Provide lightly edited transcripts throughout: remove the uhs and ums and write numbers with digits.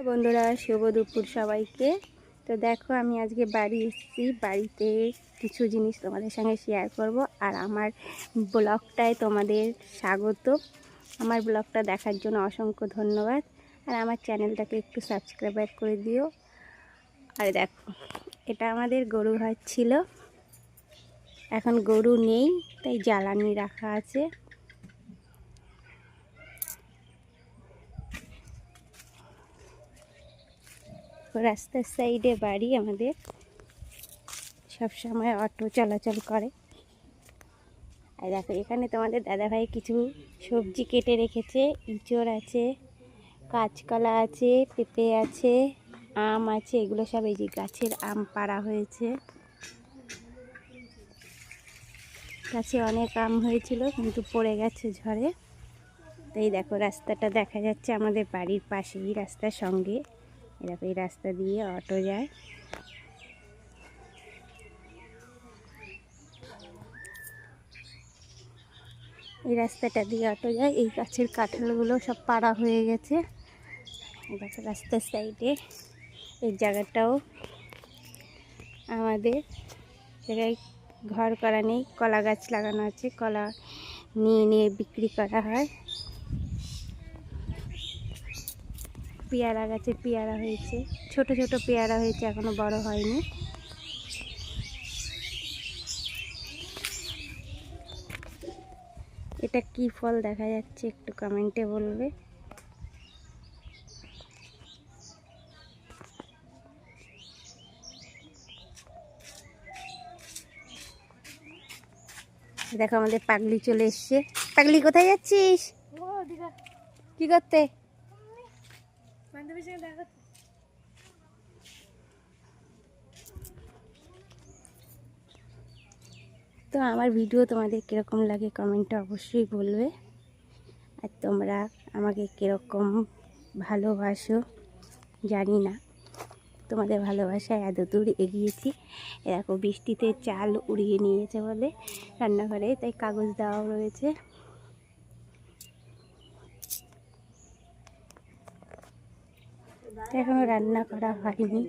বন্ধুরা শুভ দুপুর সবাইকে। তো দেখো আমি আজকে বাড়ি এসেছি, বাড়িতে কিছু জিনিস তোমাদের সঙ্গে শেয়ার করব। আর আমার ব্লগটায় তোমাদের স্বাগত। আমার ব্লগটা দেখার জন্য অসংখ্য ধন্যবাদ। আর আমার চ্যানেলটাকে একটু সাবস্ক্রাইব করে দিও। আর দেখো, এটা আমাদের গরু ঘর ছিল, এখন গরু নেই, তাই জ্বালানি রাখা আছে। রাস্তার সাইডে বাড়ি আমাদের, সব সময় অটো চলাচল করে। আর দেখো এখানে তোমাদের দাদাভাই কিছু সবজি কেটে রেখেছে। ইঁচড় আছে, কাঁচকলা আছে, পেঁপে আছে, আম আছে। এগুলো সব এই যে গাছের আম পাড়া হয়েছে। গাছে অনেক আম হয়েছিল কিন্তু পড়ে গেছে ঝড়ে। তাই দেখো রাস্তাটা দেখা যাচ্ছে আমাদের বাড়ির পাশেই, রাস্তার সঙ্গে। দেখো এই রাস্তা দিয়ে অটো যায়। এই রাস্তাটা দিয়ে অটো যায়। এই গাছের কাঁঠালগুলো সব পাড়া হয়ে গেছে। দেখো রাস্তার সাইডে এই জায়গাটাও আমাদের, জায়গায় ঘর করা নেই, কলা গাছ লাগানো আছে। কলা নিয়ে নিয়ে বিক্রি করা হয়। পেয়ারা গাছে পেয়ারা হয়েছে, ছোট ছোট পেয়ারা হয়েছে, এখনো বড় হয়নি। এটা কি ফল দেখা যাচ্ছে একটু কমেন্টে বলবে। দেখো আমাদের পাগলি চলে এসছে। পাগলি কোথায় যাচ্ছিস? কি করতে? তো আমার ভিডিও তোমাদের কীরকম লাগে কমেন্টে অবশ্যই বলবে। আর তোমরা আমাকে কীরকম ভালোবাসো জানি না, তোমাদের ভালোবাসায় এত দূর এগিয়েছি। এরকম বৃষ্টিতে চাল উড়িয়ে নিয়েছে বলে রান্নাঘরে, তাই কাগজ দেওয়াও রয়েছে। এখনো রান্না করা হয়নি,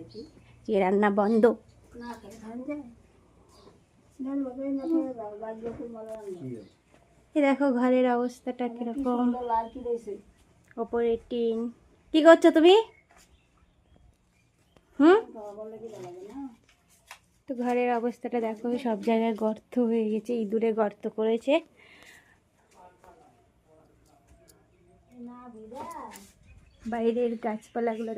যে রান্না বন্ধ। দেখো ঘরের অবস্থাটা কিরকম, ওপরে টিন। কি করছো তুমি? তো ঘরের অবস্থাটা দেখো, সব জায়গায় গর্ত হয়ে গেছে, ইঁদুরে গর্ত করেছে। বাইরের গাছপালাগুলো